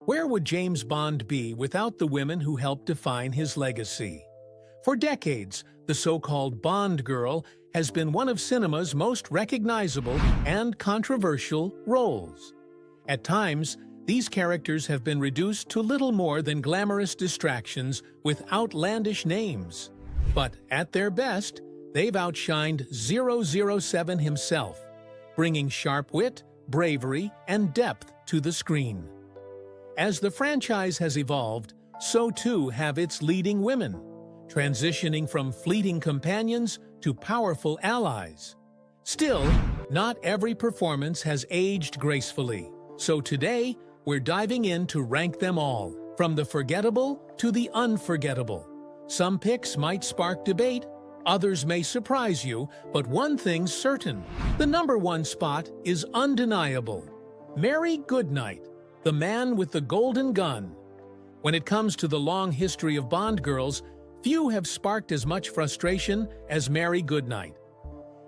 Where would James Bond be without the women who helped define his legacy? For decades, the so-called Bond girl has been one of cinema's most recognizable and controversial roles. At times, these characters have been reduced to little more than glamorous distractions with outlandish names. But at their best, they've outshined 007 himself, bringing sharp wit, bravery, and depth to the screen. As the franchise has evolved, so too have its leading women, transitioning from fleeting companions to powerful allies. Still, not every performance has aged gracefully, so today we're diving in to rank them all, from the forgettable to the unforgettable. Some picks might spark debate, others may surprise you, but one thing's certain: the number one spot is undeniable. Mary Goodnight, the man with the golden gun. When it comes to the long history of Bond girls, few have sparked as much frustration as Mary Goodnight.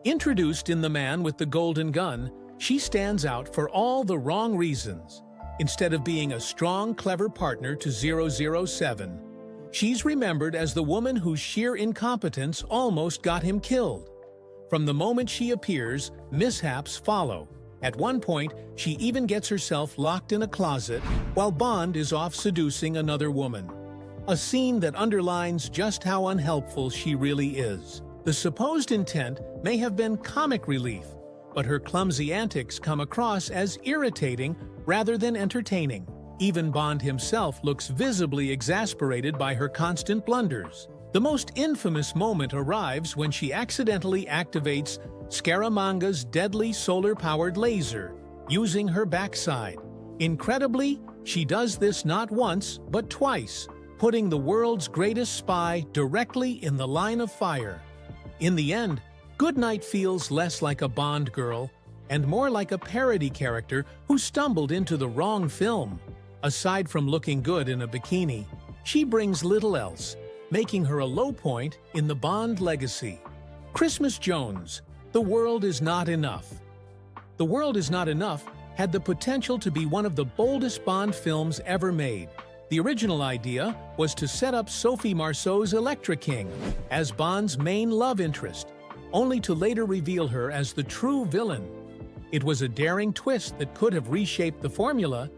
Introduced in The Man with the Golden Gun, she stands out for all the wrong reasons. Instead of being a strong, clever partner to 007, she's remembered as the woman whose sheer incompetence almost got him killed. From the moment she appears, mishaps follow. At one point, she even gets herself locked in a closet while Bond is off seducing another woman. A scene that underlines just how unhelpful she really is. The supposed intent may have been comic relief, but her clumsy antics come across as irritating rather than entertaining. Even Bond himself looks visibly exasperated by her constant blunders. The most infamous moment arrives when she accidentally activates Scaramanga's deadly solar-powered laser, using her backside. Incredibly, she does this not once, but twice, putting the world's greatest spy directly in the line of fire. In the end, Goodnight feels less like a Bond girl and more like a parody character who stumbled into the wrong film. Aside from looking good in a bikini, she brings little else, making her a low point in the Bond legacy. Christmas Jones, The World Is Not Enough. The World Is Not Enough had the potential to be one of the boldest Bond films ever made. The original idea was to set up Sophie Marceau's Electra King as Bond's main love interest, only to later reveal her as the true villain. It was a daring twist that could have reshaped the formula,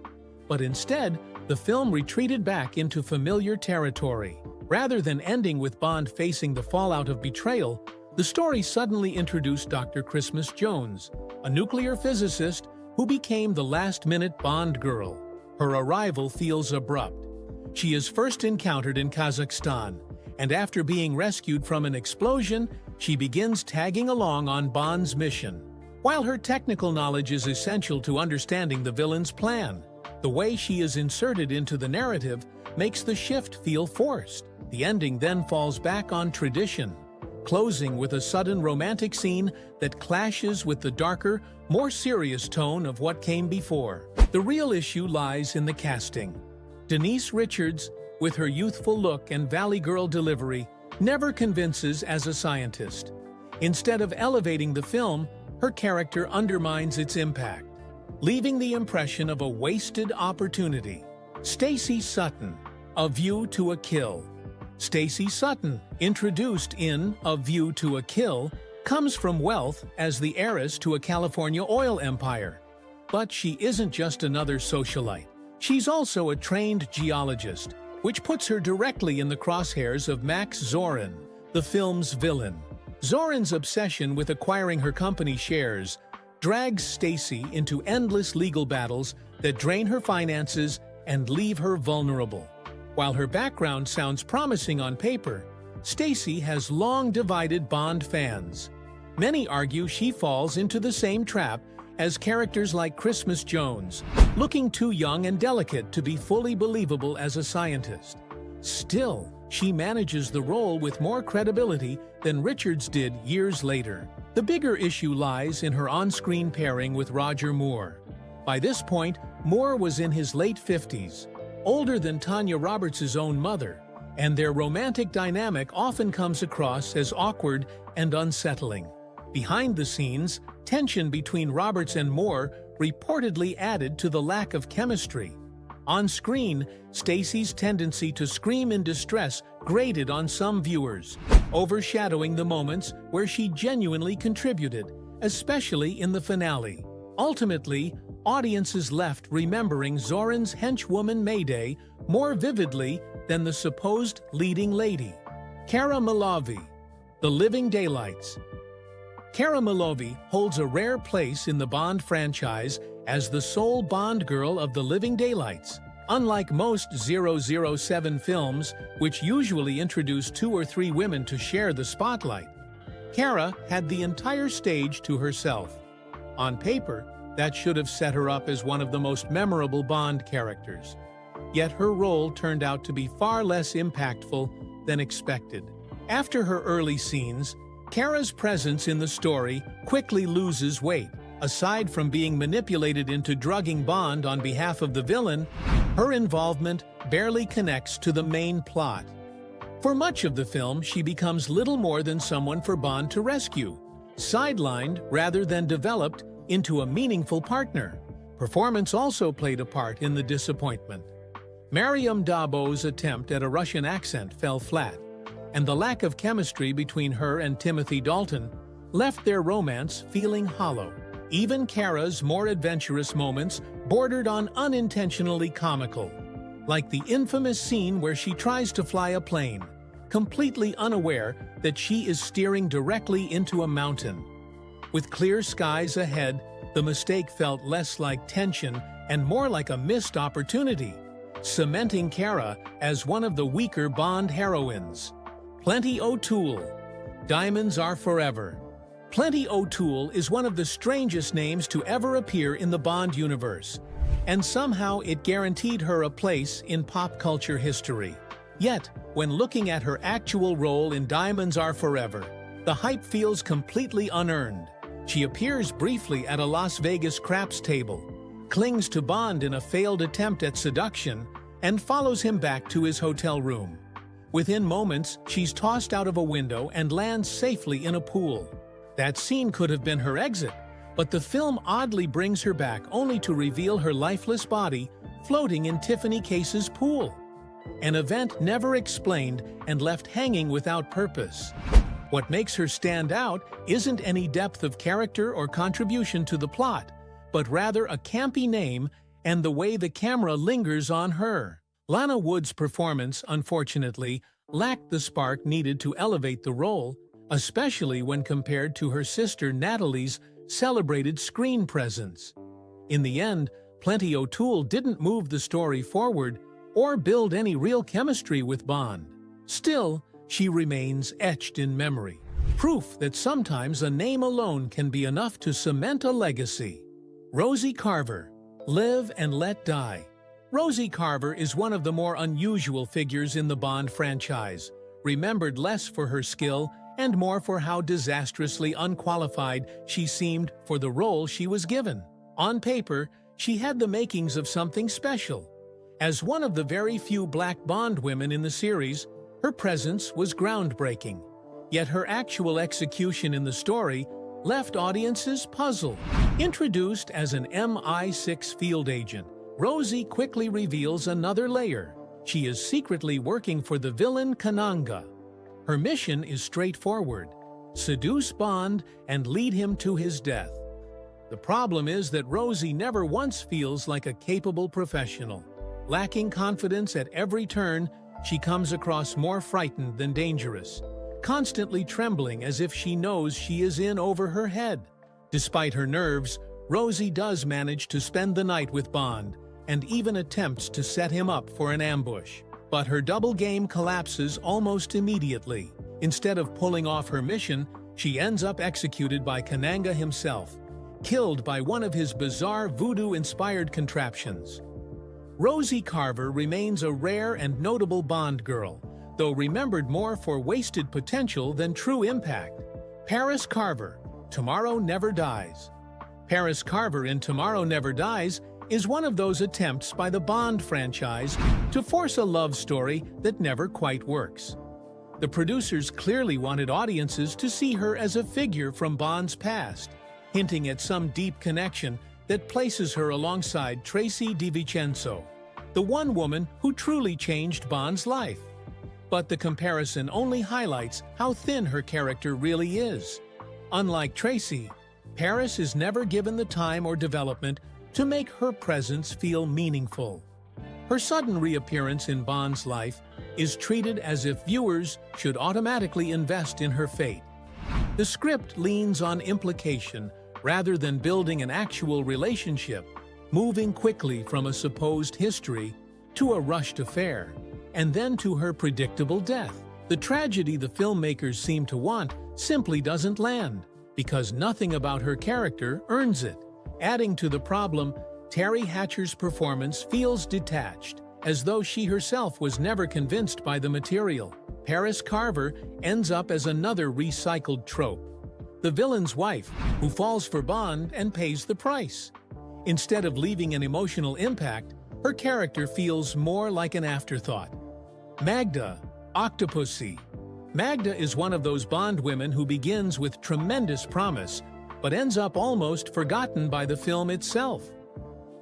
but instead, the film retreated back into familiar territory. Rather than ending with Bond facing the fallout of betrayal, the story suddenly introduced Dr. Christmas Jones, a nuclear physicist who became the last-minute Bond girl. Her arrival feels abrupt. She is first encountered in Kazakhstan, and after being rescued from an explosion, she begins tagging along on Bond's mission. While her technical knowledge is essential to understanding the villain's plan, the way she is inserted into the narrative makes the shift feel forced. The ending then falls back on tradition, closing with a sudden romantic scene that clashes with the darker, more serious tone of what came before. The real issue lies in the casting. Denise Richards, with her youthful look and Valley Girl delivery, never convinces as a scientist. Instead of elevating the film, her character undermines its impact, leaving the impression of a wasted opportunity. Stacey Sutton, A View to a Kill. Stacey Sutton, introduced in A View to a Kill, comes from wealth as the heiress to a California oil empire. But she isn't just another socialite. She's also a trained geologist, which puts her directly in the crosshairs of Max Zorin, the film's villain. Zorin's obsession with acquiring her company shares drags Stacey into endless legal battles that drain her finances and leave her vulnerable. While her background sounds promising on paper, Stacey has long divided Bond fans. Many argue she falls into the same trap as characters like Christmas Jones, looking too young and delicate to be fully believable as a scientist. Still, she manages the role with more credibility than Richards did years later. The bigger issue lies in her on-screen pairing with Roger Moore. By this point, Moore was in his late 50s, older than Tanya Roberts' own mother, and their romantic dynamic often comes across as awkward and unsettling. Behind the scenes, tension between Roberts and Moore reportedly added to the lack of chemistry. On screen, Stacy's tendency to scream in distress grated on some viewers, overshadowing the moments where she genuinely contributed, especially in the finale. Ultimately, audiences left remembering Zoran's henchwoman Mayday more vividly than the supposed leading lady. Cara Malavi, The Living Daylights. Cara Malavi holds a rare place in the Bond franchise as the sole Bond girl of The Living Daylights. Unlike most 007 films, which usually introduce 2 or 3 women to share the spotlight, Cara had the entire stage to herself. On paper, that should have set her up as one of the most memorable Bond characters. Yet her role turned out to be far less impactful than expected. After her early scenes, Cara's presence in the story quickly loses weight. Aside from being manipulated into drugging Bond on behalf of the villain, her involvement barely connects to the main plot. For much of the film, she becomes little more than someone for Bond to rescue, sidelined rather than developed into a meaningful partner. Performance also played a part in the disappointment. Mariam Dabo's attempt at a Russian accent fell flat, and the lack of chemistry between her and Timothy Dalton left their romance feeling hollow. Even Cara's more adventurous moments bordered on unintentionally comical, like the infamous scene where she tries to fly a plane, completely unaware that she is steering directly into a mountain. With clear skies ahead, the mistake felt less like tension and more like a missed opportunity, cementing Cara as one of the weaker Bond heroines. Plenty O'Toole, Diamonds Are Forever. Plenty O'Toole is one of the strangest names to ever appear in the Bond universe, and somehow it guaranteed her a place in pop culture history. Yet, when looking at her actual role in Diamonds Are Forever, the hype feels completely unearned. She appears briefly at a Las Vegas craps table, clings to Bond in a failed attempt at seduction, and follows him back to his hotel room. Within moments, she's tossed out of a window and lands safely in a pool. That scene could have been her exit, but the film oddly brings her back only to reveal her lifeless body floating in Tiffany Case's pool. An event never explained and left hanging without purpose. What makes her stand out isn't any depth of character or contribution to the plot, but rather a campy name and the way the camera lingers on her. Lana Wood's performance, unfortunately, lacked the spark needed to elevate the role, especially when compared to her sister Natalie's celebrated screen presence. In the end, Plenty O'Toole didn't move the story forward or build any real chemistry with Bond. Still, she remains etched in memory, proof that sometimes a name alone can be enough to cement a legacy. Rosie Carver, Live and Let Die. Rosie Carver is one of the more unusual figures in the Bond franchise, remembered less for her skill and more for how disastrously unqualified she seemed for the role she was given. On paper, she had the makings of something special. As one of the very few black Bond women in the series, her presence was groundbreaking. Yet her actual execution in the story left audiences puzzled. Introduced as an MI6 field agent, Rosie quickly reveals another layer. She is secretly working for the villain Kananga. Her mission is straightforward: seduce Bond and lead him to his death. The problem is that Rosie never once feels like a capable professional. Lacking confidence at every turn, she comes across more frightened than dangerous, constantly trembling as if she knows she is in over her head. Despite her nerves, Rosie does manage to spend the night with Bond, and even attempts to set him up for an ambush. But her double game collapses almost immediately. Instead of pulling off her mission, she ends up executed by Kananga himself, killed by one of his bizarre voodoo-inspired contraptions. Rosie Carver remains a rare and notable Bond girl, though remembered more for wasted potential than true impact. Paris Carver, Tomorrow Never Dies. Paris Carver in Tomorrow Never Dies is one of those attempts by the Bond franchise to force a love story that never quite works. The producers clearly wanted audiences to see her as a figure from Bond's past, hinting at some deep connection that places her alongside Tracy DiVincenzo. the one woman who truly changed Bond's life. But the comparison only highlights how thin her character really is. Unlike Tracy, Paris is never given the time or development to make her presence feel meaningful. Her sudden reappearance in Bond's life is treated as if viewers should automatically invest in her fate. The script leans on implication rather than building an actual relationship, moving quickly from a supposed history to a rushed affair, and then to her predictable death. The tragedy the filmmakers seem to want simply doesn't land, because nothing about her character earns it. Adding to the problem, Terry Hatcher's performance feels detached, as though she herself was never convinced by the material. Paris Carver ends up as another recycled trope, the villain's wife who falls for Bond and pays the price. Instead of leaving an emotional impact, her character feels more like an afterthought. Magda, Octopussy. Magda is one of those Bond women who begins with tremendous promise, but ends up almost forgotten by the film itself.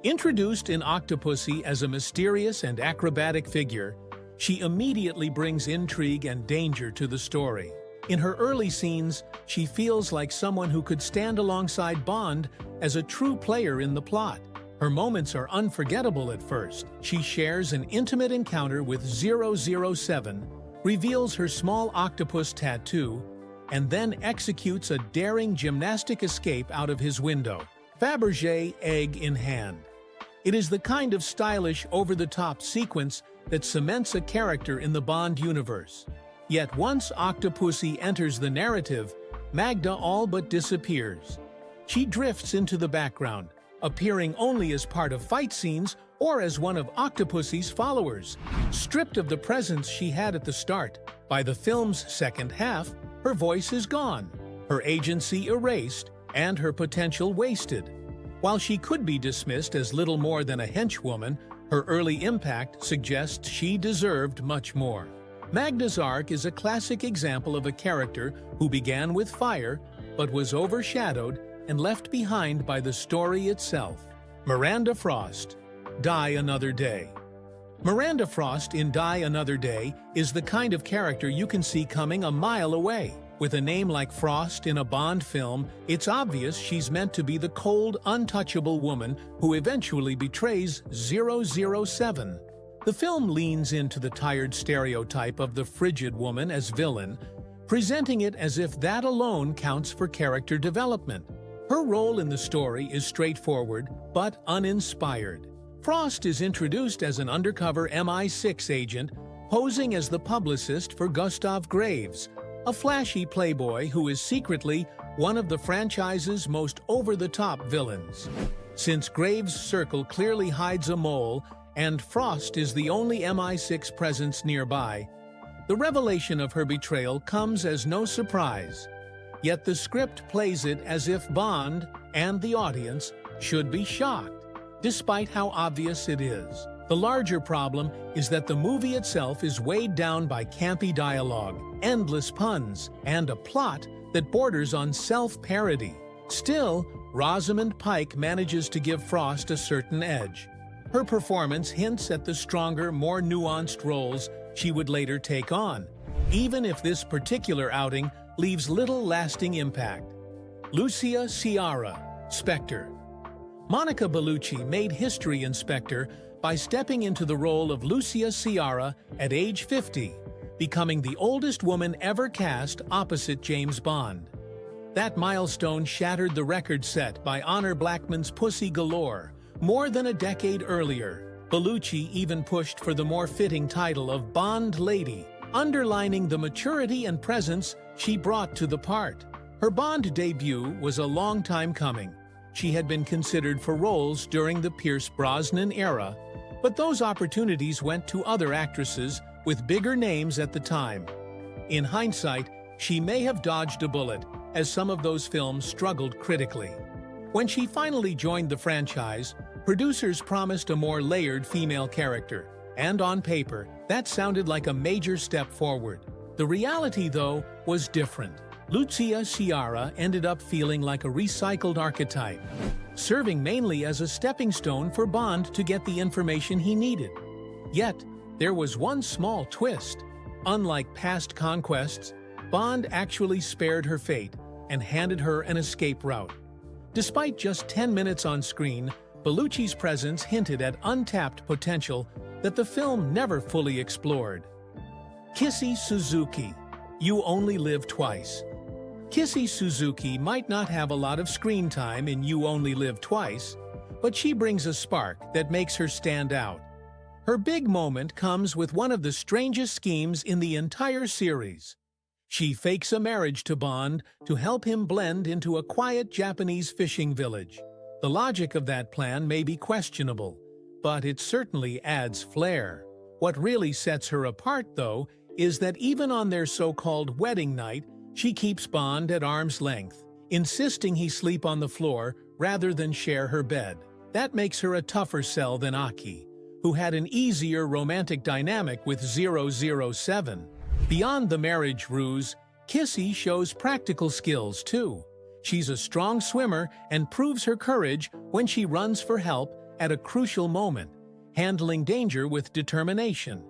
Introduced in Octopussy as a mysterious and acrobatic figure, she immediately brings intrigue and danger to the story. In her early scenes, she feels like someone who could stand alongside Bond as a true player in the plot. Her moments are unforgettable at first. She shares an intimate encounter with 007, reveals her small octopus tattoo, and then executes a daring gymnastic escape out of his window, Fabergé egg in hand. It is the kind of stylish, over-the-top sequence that cements a character in the Bond universe. Yet once Octopussy enters the narrative, Magda all but disappears. She drifts into the background, appearing only as part of fight scenes or as one of Octopussy's followers. Stripped of the presence she had at the start, by the film's second half, her voice is gone, her agency erased, and her potential wasted. While she could be dismissed as little more than a henchwoman, her early impact suggests she deserved much more. Magda's arc is a classic example of a character who began with fire, but was overshadowed and left behind by the story itself. Miranda Frost, Die Another Day. Miranda Frost in Die Another Day is the kind of character you can see coming a mile away. With a name like Frost in a Bond film, it's obvious she's meant to be the cold, untouchable woman who eventually betrays 007. The film leans into the tired stereotype of the frigid woman as villain, presenting it as if that alone counts for character development. Her role in the story is straightforward, but uninspired. Frost is introduced as an undercover MI6 agent, posing as the publicist for Gustav Graves, a flashy playboy who is secretly one of the franchise's most over-the-top villains. Since Graves' circle clearly hides a mole, and Frost is the only MI6 presence nearby, the revelation of her betrayal comes as no surprise. Yet the script plays it as if Bond and the audience should be shocked, despite how obvious it is. The larger problem is that the movie itself is weighed down by campy dialogue, endless puns, and a plot that borders on self-parody. Still, Rosamund Pike manages to give Frost a certain edge. Her performance hints at the stronger, more nuanced roles she would later take on, even if this particular outing leaves little lasting impact. Lucia Ciara, Spectre. Monica Bellucci made history in Spectre by stepping into the role of Lucia Ciara at age 50, becoming the oldest woman ever cast opposite James Bond. That milestone shattered the record set by Honor Blackman's Pussy Galore more than a decade earlier. Bellucci even pushed for the more fitting title of Bond Lady, underlining the maturity and presence she brought to the part. Her Bond debut was a long time coming. She had been considered for roles during the Pierce Brosnan era, but those opportunities went to other actresses with bigger names at the time. In hindsight, she may have dodged a bullet, as some of those films struggled critically. When she finally joined the franchise, producers promised a more layered female character, and on paper, that sounded like a major step forward. The reality, though, was different. Lucia Ciara ended up feeling like a recycled archetype. serving mainly as a stepping stone for Bond to get the information he needed. Yet, there was one small twist. Unlike past conquests, Bond actually spared her fate and handed her an escape route. Despite just 10 minutes on screen, Bellucci's presence hinted at untapped potential that the film never fully explored. Kissy Suzuki, You Only Live Twice. Kissy Suzuki might not have a lot of screen time in You Only Live Twice, but she brings a spark that makes her stand out. Her big moment comes with one of the strangest schemes in the entire series. She fakes a marriage to Bond to help him blend into a quiet Japanese fishing village. The logic of that plan may be questionable, but it certainly adds flair. What really sets her apart, though, is that even on their so-called wedding night, she keeps Bond at arm's length, insisting he sleep on the floor rather than share her bed. That makes her a tougher sell than Aki, who had an easier romantic dynamic with 007. Beyond the marriage ruse, Kissy shows practical skills too. She's a strong swimmer and proves her courage when she runs for help at a crucial moment, handling danger with determination.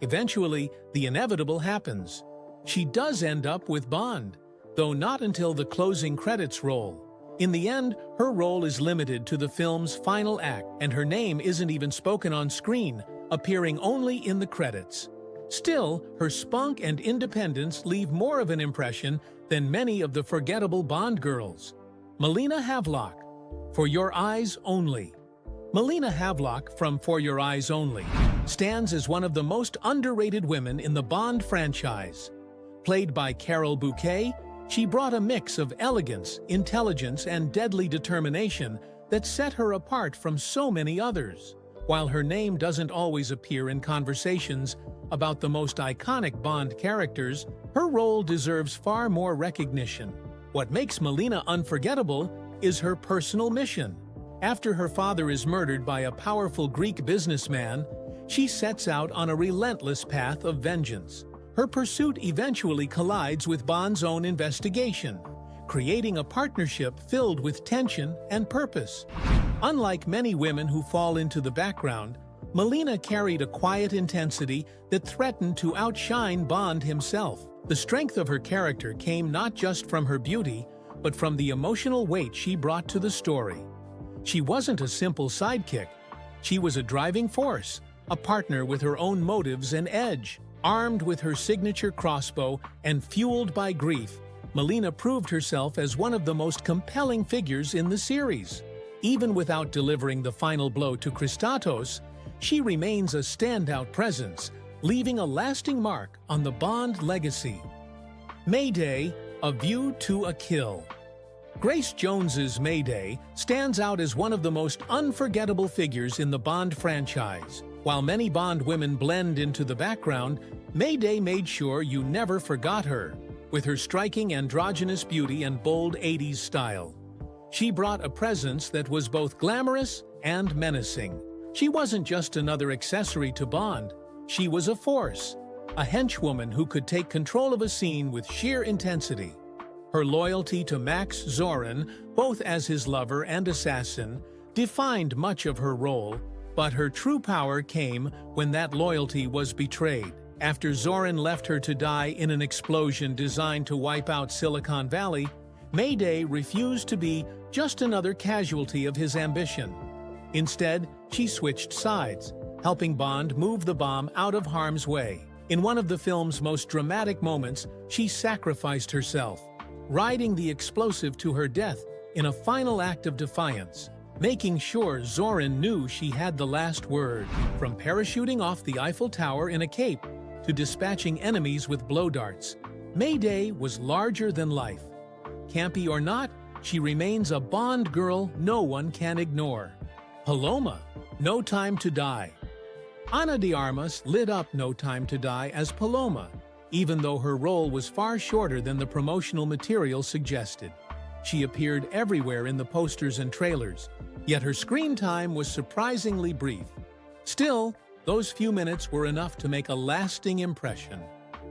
Eventually, the inevitable happens. She does end up with Bond, though not until the closing credits roll. In the end, her role is limited to the film's final act, and her name isn't even spoken on screen, appearing only in the credits. Still, her spunk and independence leave more of an impression than many of the forgettable Bond girls. Melina Havelock, For Your Eyes Only. Melina Havelock from For Your Eyes Only stands as one of the most underrated women in the Bond franchise. Played by Carol Bouquet, she brought a mix of elegance, intelligence, and deadly determination that set her apart from so many others. While her name doesn't always appear in conversations about the most iconic Bond characters, her role deserves far more recognition. What makes Melina unforgettable is her personal mission. After her father is murdered by a powerful Greek businessman, she sets out on a relentless path of vengeance. Her pursuit eventually collides with Bond's own investigation, creating a partnership filled with tension and purpose. Unlike many women who fall into the background, Melina carried a quiet intensity that threatened to outshine Bond himself. The strength of her character came not just from her beauty, but from the emotional weight she brought to the story. She wasn't a simple sidekick. She was a driving force, a partner with her own motives and edge. Armed with her signature crossbow and fueled by grief, Melina proved herself as one of the most compelling figures in the series. Even without delivering the final blow to Christatos, she remains a standout presence, leaving a lasting mark on the Bond legacy. Mayday, A View to a Kill. Grace Jones's Mayday stands out as one of the most unforgettable figures in the Bond franchise. While many Bond women blend into the background, Mayday made sure you never forgot her. With her striking androgynous beauty and bold 80s style, she brought a presence that was both glamorous and menacing. She wasn't just another accessory to Bond, she was a force, a henchwoman who could take control of a scene with sheer intensity. Her loyalty to Max Zorin, both as his lover and assassin, defined much of her role, but her true power came when that loyalty was betrayed. After Zorin left her to die in an explosion designed to wipe out Silicon Valley, Mayday refused to be just another casualty of his ambition. Instead, she switched sides, helping Bond move the bomb out of harm's way. In one of the film's most dramatic moments, she sacrificed herself, riding the explosive to her death in a final act of defiance, making sure Zorin knew she had the last word. From parachuting off the Eiffel Tower in a cape to dispatching enemies with blow darts, Mayday was larger than life. Campy or not, she remains a Bond girl no one can ignore. Paloma, No Time to Die. Ana de Armas lit up No Time to Die as Paloma, even though her role was far shorter than the promotional material suggested. She appeared everywhere in the posters and trailers, yet her screen time was surprisingly brief. Still, those few minutes were enough to make a lasting impression.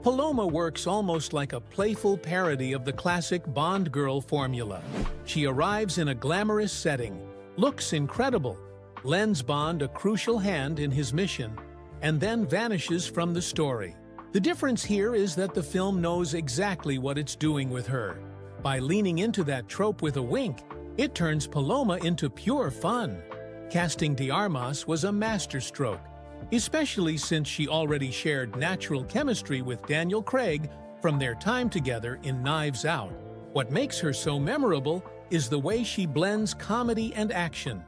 Paloma works almost like a playful parody of the classic Bond girl formula. She arrives in a glamorous setting, looks incredible, lends Bond a crucial hand in his mission, and then vanishes from the story. The difference here is that the film knows exactly what it's doing with her. By leaning into that trope with a wink, it turns Paloma into pure fun. Casting de Armas was a masterstroke, especially since she already shared natural chemistry with Daniel Craig from their time together in Knives Out. What makes her so memorable is the way she blends comedy and action.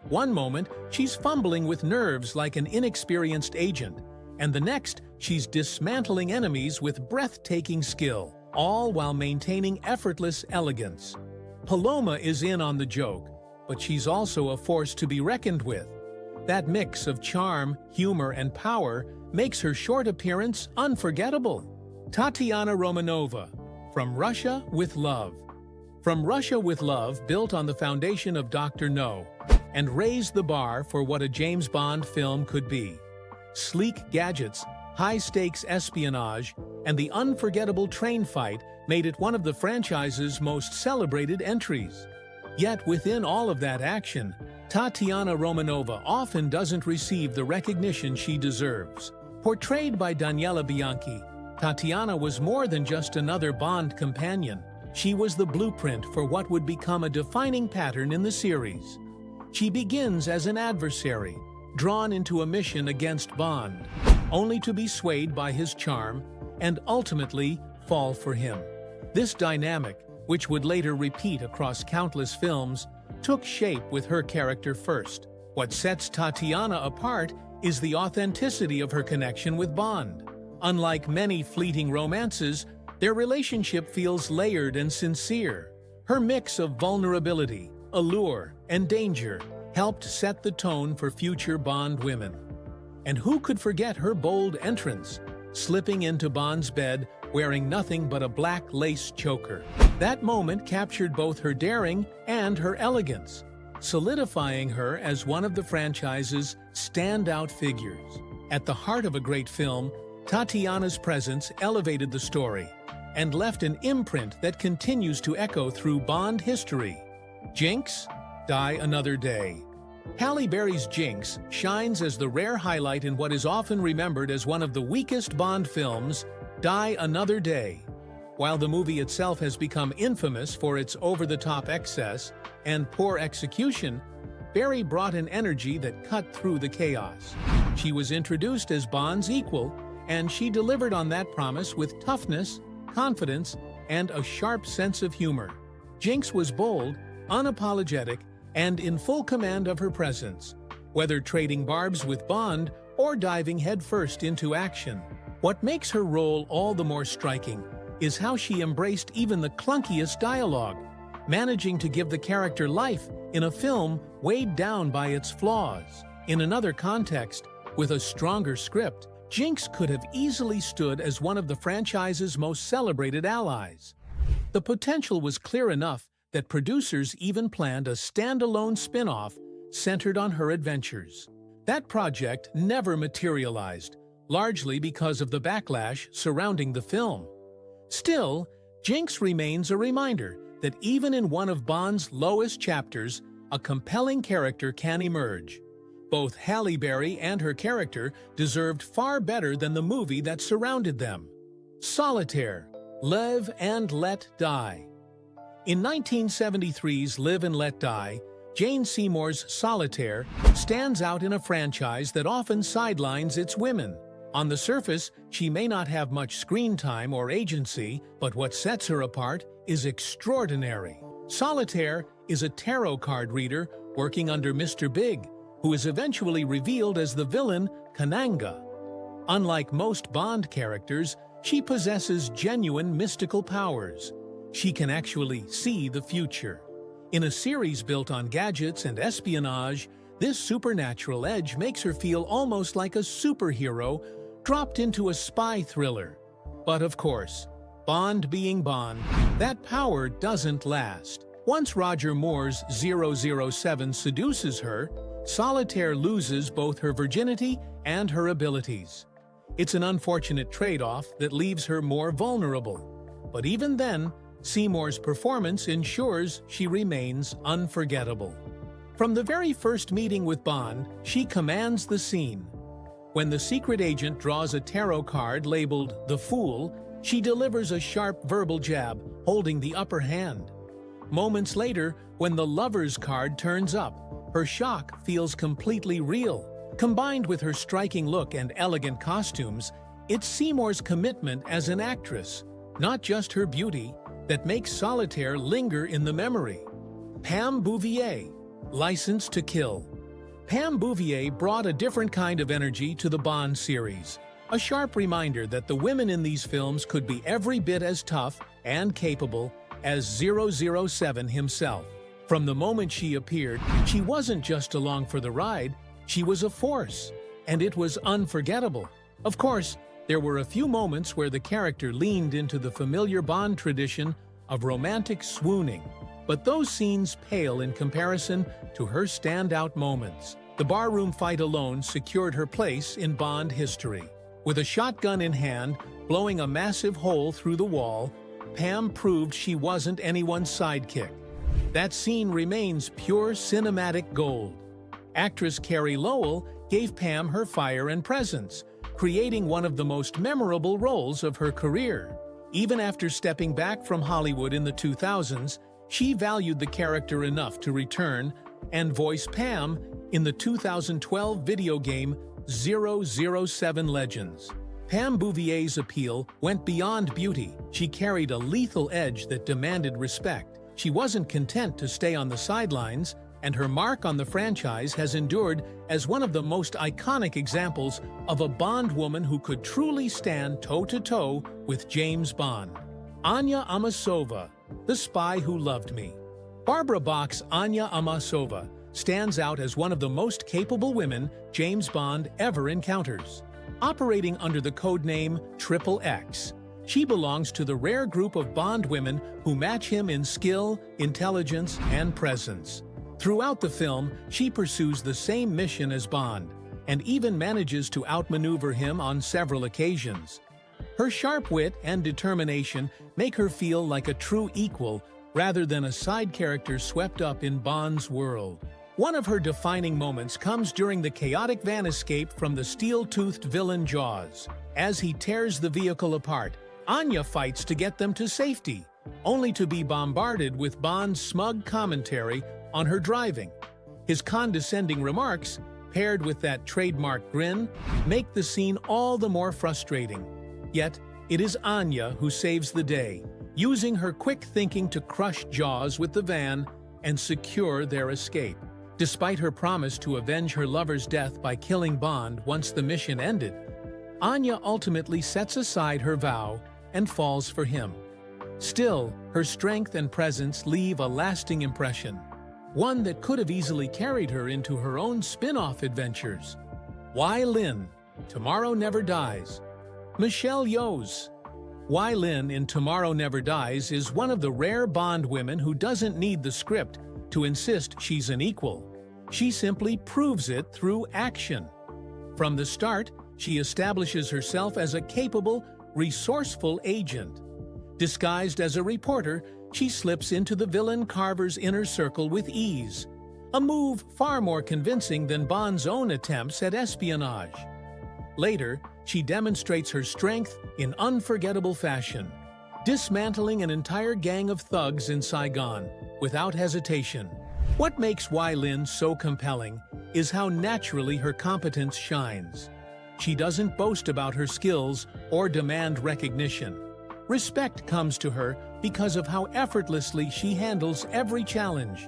One moment, she's fumbling with nerves like an inexperienced agent, and the next, she's dismantling enemies with breathtaking skill, all while maintaining effortless elegance. Paloma is in on the joke, but she's also a force to be reckoned with. That mix of charm, humor, and power makes her short appearance unforgettable. Tatiana Romanova, From Russia with Love. From Russia with Love built on the foundation of Dr. No and raised the bar for what a James Bond film could be. Sleek gadgets, high-stakes espionage, and the unforgettable train fight made it one of the franchise's most celebrated entries. Yet within all of that action, Tatiana Romanova often doesn't receive the recognition she deserves. Portrayed by Daniela Bianchi, Tatiana was more than just another Bond companion. She was the blueprint for what would become a defining pattern in the series. She begins as an adversary, drawn into a mission against Bond, only to be swayed by his charm and ultimately fall for him. This dynamic, which would later repeat across countless films, took shape with her character first. What sets Tatiana apart is the authenticity of her connection with Bond. Unlike many fleeting romances, their relationship feels layered and sincere. Her mix of vulnerability, allure, and danger helped set the tone for future Bond women. And who could forget her bold entrance, slipping into Bond's bed wearing nothing but a black lace choker? That moment captured both her daring and her elegance, solidifying her as one of the franchise's standout figures. At the heart of a great film, Tatiana's presence elevated the story and left an imprint that continues to echo through Bond history. Jinx, Die Another Day. Halle Berry's Jinx shines as the rare highlight in what is often remembered as one of the weakest Bond films, Die Another Day. While the movie itself has become infamous for its over-the-top excess and poor execution, Berry brought an energy that cut through the chaos. She was introduced as Bond's equal, and she delivered on that promise with toughness, confidence, and a sharp sense of humor. Jinx was bold, unapologetic, and in full command of her presence, whether trading barbs with Bond or diving headfirst into action. What makes her role all the more striking is how she embraced even the clunkiest dialogue, managing to give the character life in a film weighed down by its flaws. In another context, with a stronger script, Jinx could have easily stood as one of the franchise's most celebrated allies. The potential was clear enough that producers even planned a standalone spin-off centered on her adventures. That project never materialized, largely because of the backlash surrounding the film. Still, Jinx remains a reminder that even in one of Bond's lowest chapters, a compelling character can emerge. Both Halle Berry and her character deserved far better than the movie that surrounded them. Solitaire, Live and Let Die. In 1973's Live and Let Die, Jane Seymour's Solitaire stands out in a franchise that often sidelines its women. On the surface, she may not have much screen time or agency, but what sets her apart is extraordinary. Solitaire is a tarot card reader working under Mr. Big, who is eventually revealed as the villain Kananga. Unlike most Bond characters, she possesses genuine mystical powers. She can actually see the future. In a series built on gadgets and espionage, this supernatural edge makes her feel almost like a superhero dropped into a spy thriller. But of course, Bond being Bond, that power doesn't last. Once Roger Moore's 007 seduces her, Solitaire loses both her virginity and her abilities. It's an unfortunate trade-off that leaves her more vulnerable. But even then, Seymour's performance ensures she remains unforgettable. From the very first meeting with Bond, she commands the scene. When the secret agent draws a tarot card labeled The Fool, she delivers a sharp verbal jab, holding the upper hand. Moments later, when the Lover's card turns up, her shock feels completely real. Combined with her striking look and elegant costumes, it's Seymour's commitment as an actress, not just her beauty, that makes Solitaire linger in the memory. Pam Bouvier, License to Kill. Pam Bouvier brought a different kind of energy to the Bond series, a sharp reminder that the women in these films could be every bit as tough and capable as 007 himself. From the moment she appeared, she wasn't just along for the ride, she was a force, and it was unforgettable. Of course, there were a few moments where the character leaned into the familiar Bond tradition of romantic swooning, but those scenes pale in comparison to her standout moments. The barroom fight alone secured her place in Bond history. With a shotgun in hand, blowing a massive hole through the wall, Pam proved she wasn't anyone's sidekick. That scene remains pure cinematic gold. Actress Carey Lowell gave Pam her fire and presence, creating one of the most memorable roles of her career. Even after stepping back from Hollywood in the 2000s, she valued the character enough to return and voice Pam in the 2012 video game 007 Legends. Pam Bouvier's appeal went beyond beauty. She carried a lethal edge that demanded respect. She wasn't content to stay on the sidelines, and her mark on the franchise has endured as one of the most iconic examples of a Bond woman who could truly stand toe-to-toe with James Bond. Anya Amasova, The Spy Who Loved Me. Barbara Bach's Anya Amasova stands out as one of the most capable women James Bond ever encounters. Operating under the codename XXX, she belongs to the rare group of Bond women who match him in skill, intelligence, and presence. Throughout the film, she pursues the same mission as Bond, and even manages to outmaneuver him on several occasions. Her sharp wit and determination make her feel like a true equal rather than a side character swept up in Bond's world. One of her defining moments comes during the chaotic van escape from the steel-toothed villain Jaws. As he tears the vehicle apart, Anya fights to get them to safety, only to be bombarded with Bond's smug commentary on her driving. His condescending remarks, paired with that trademark grin, make the scene all the more frustrating. Yet, it is Anya who saves the day, using her quick thinking to crush Jaws with the van and secure their escape. Despite her promise to avenge her lover's death by killing Bond once the mission ended, Anya ultimately sets aside her vow and falls for him. Still, her strength and presence leave a lasting impression, one that could have easily carried her into her own spin-off adventures. Wai Lin, Tomorrow Never Dies. Michelle Yeoh's Wai Lin in Tomorrow Never Dies is one of the rare Bond women who doesn't need the script to insist she's an equal. She simply proves it through action. From the start, she establishes herself as a capable, resourceful agent. Disguised as a reporter, she slips into the villain Carver's inner circle with ease, a move far more convincing than Bond's own attempts at espionage. Later, she demonstrates her strength in unforgettable fashion, dismantling an entire gang of thugs in Saigon without hesitation. What makes Wai Lin so compelling is how naturally her competence shines. She doesn't boast about her skills or demand recognition. Respect comes to her because of how effortlessly she handles every challenge.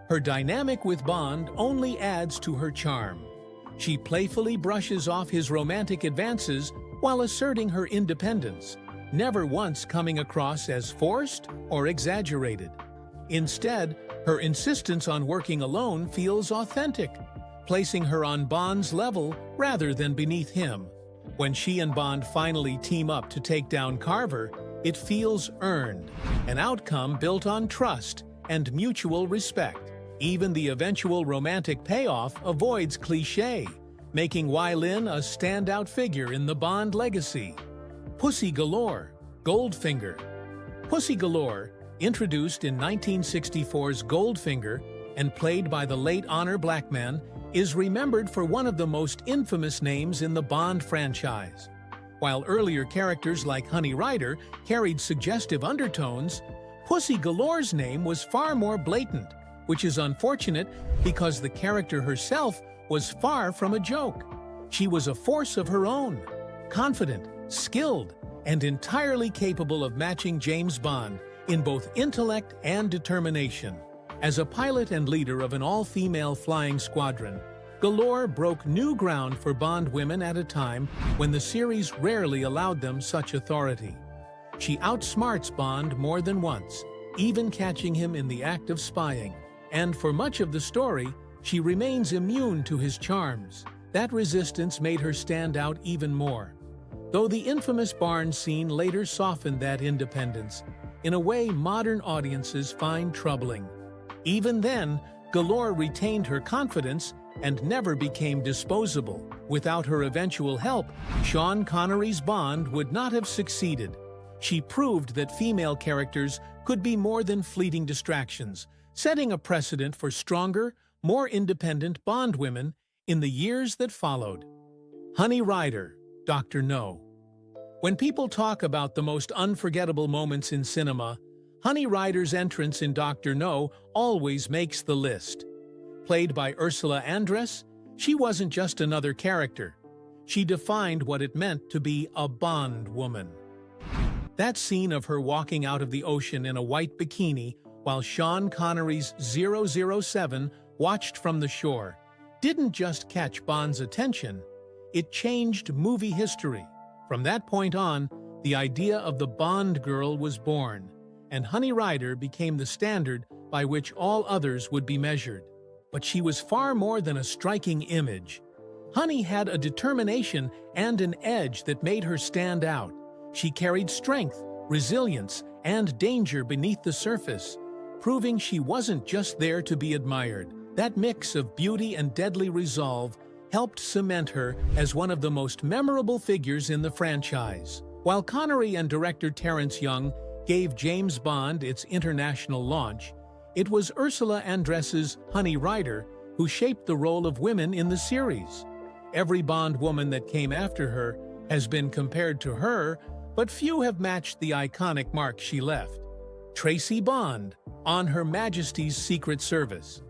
Her dynamic with Bond only adds to her charm. She playfully brushes off his romantic advances while asserting her independence, never once coming across as forced or exaggerated. Instead, her insistence on working alone feels authentic, placing her on Bond's level rather than beneath him. When she and Bond finally team up to take down Carver, it feels earned, an outcome built on trust and mutual respect. Even the eventual romantic payoff avoids cliché, making Wai Lin a standout figure in the Bond legacy. Pussy Galore, Goldfinger. Pussy Galore, introduced in 1964's Goldfinger, and played by the late Honor Blackman, is remembered for one of the most infamous names in the Bond franchise. While earlier characters like Honey Rider carried suggestive undertones, Pussy Galore's name was far more blatant, which is unfortunate because the character herself was far from a joke. She was a force of her own, confident, skilled, and entirely capable of matching James Bond in both intellect and determination. As a pilot and leader of an all-female flying squadron, Galore broke new ground for Bond women at a time when the series rarely allowed them such authority. She outsmarts Bond more than once, even catching him in the act of spying. And for much of the story, she remains immune to his charms. That resistance made her stand out even more. Though the infamous barn scene later softened that independence, in a way modern audiences find troubling. Even then, Galore retained her confidence and never became disposable. Without her eventual help, Sean Connery's Bond would not have succeeded. She proved that female characters could be more than fleeting distractions, setting a precedent for stronger, more independent Bond women in the years that followed. Honey Rider, Dr. No. When people talk about the most unforgettable moments in cinema, Honey Rider's entrance in Dr. No always makes the list. Played by Ursula Andress, she wasn't just another character. She defined what it meant to be a Bond woman. That scene of her walking out of the ocean in a white bikini while Sean Connery's 007 watched from the shore didn't just catch Bond's attention, it changed movie history. From that point on, the idea of the Bond girl was born, and Honey Rider became the standard by which all others would be measured. But she was far more than a striking image. Honey had a determination and an edge that made her stand out. She carried strength, resilience, and danger beneath the surface, proving she wasn't just there to be admired. That mix of beauty and deadly resolve helped cement her as one of the most memorable figures in the franchise. While Connery and director Terence Young gave James Bond its international launch, it was Ursula Andress's Honey Rider who shaped the role of women in the series. Every Bond woman that came after her has been compared to her, but few have matched the iconic mark she left. Tracy Bond, on Her Majesty's Secret Service.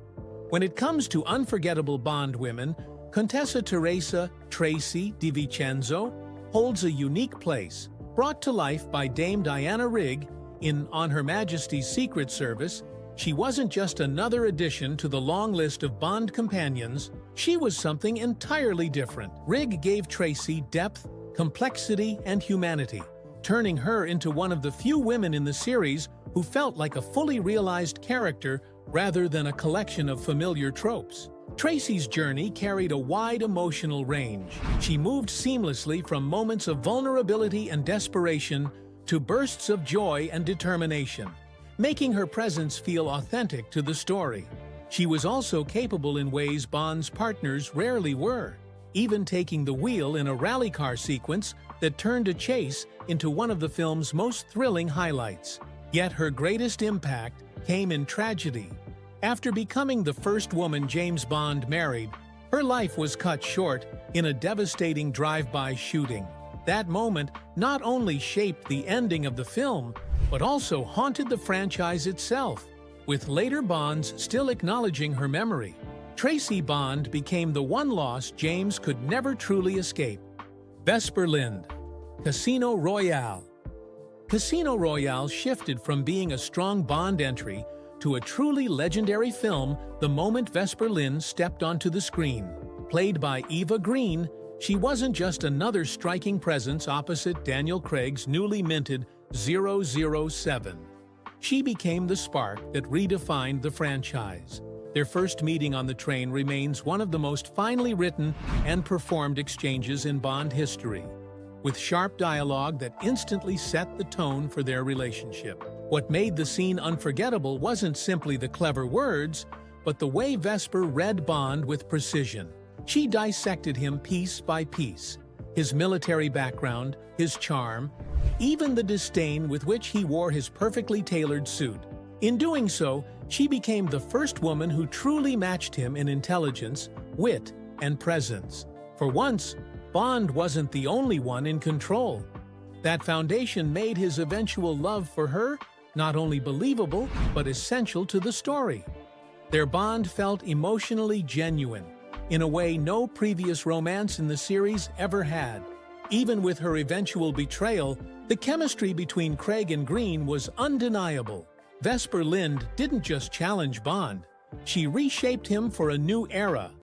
When it comes to unforgettable Bond women, Contessa Teresa Tracy Di Vincenzo holds a unique place, brought to life by Dame Diana Rigg in On Her Majesty's Secret Service. She wasn't just another addition to the long list of Bond companions, she was something entirely different. Rigg gave Tracy depth, complexity, and humanity, turning her into one of the few women in the series who felt like a fully realized character rather than a collection of familiar tropes. Tracy's journey carried a wide emotional range. She moved seamlessly from moments of vulnerability and desperation to bursts of joy and determination, making her presence feel authentic to the story. She was also capable in ways Bond's partners rarely were, even taking the wheel in a rally car sequence that turned a chase into one of the film's most thrilling highlights. Yet her greatest impact came in tragedy. After becoming the first woman James Bond married, her life was cut short in a devastating drive-by shooting. That moment not only shaped the ending of the film, but also haunted the franchise itself, with later Bonds still acknowledging her memory. Tracy Bond became the one loss James could never truly escape. Vesper Lynd, Casino Royale. Casino Royale shifted from being a strong Bond entry to a truly legendary film the moment Vesper Lynd stepped onto the screen. Played by Eva Green, she wasn't just another striking presence opposite Daniel Craig's newly minted 007. She became the spark that redefined the franchise. Their first meeting on the train remains one of the most finely written and performed exchanges in Bond history, with sharp dialogue that instantly set the tone for their relationship. What made the scene unforgettable wasn't simply the clever words, but the way Vesper read Bond with precision. She dissected him piece by piece, his military background, his charm, even the disdain with which he wore his perfectly tailored suit. In doing so, She became the first woman who truly matched him in intelligence, wit, and presence. For once, Bond wasn't the only one in control. That foundation made his eventual love for her not only believable, but essential to the story. Their bond felt emotionally genuine, in a way no previous romance in the series ever had. Even with her eventual betrayal, the chemistry between Craig and Green was undeniable. Vesper Lynd didn't just challenge Bond, she reshaped him for a new era.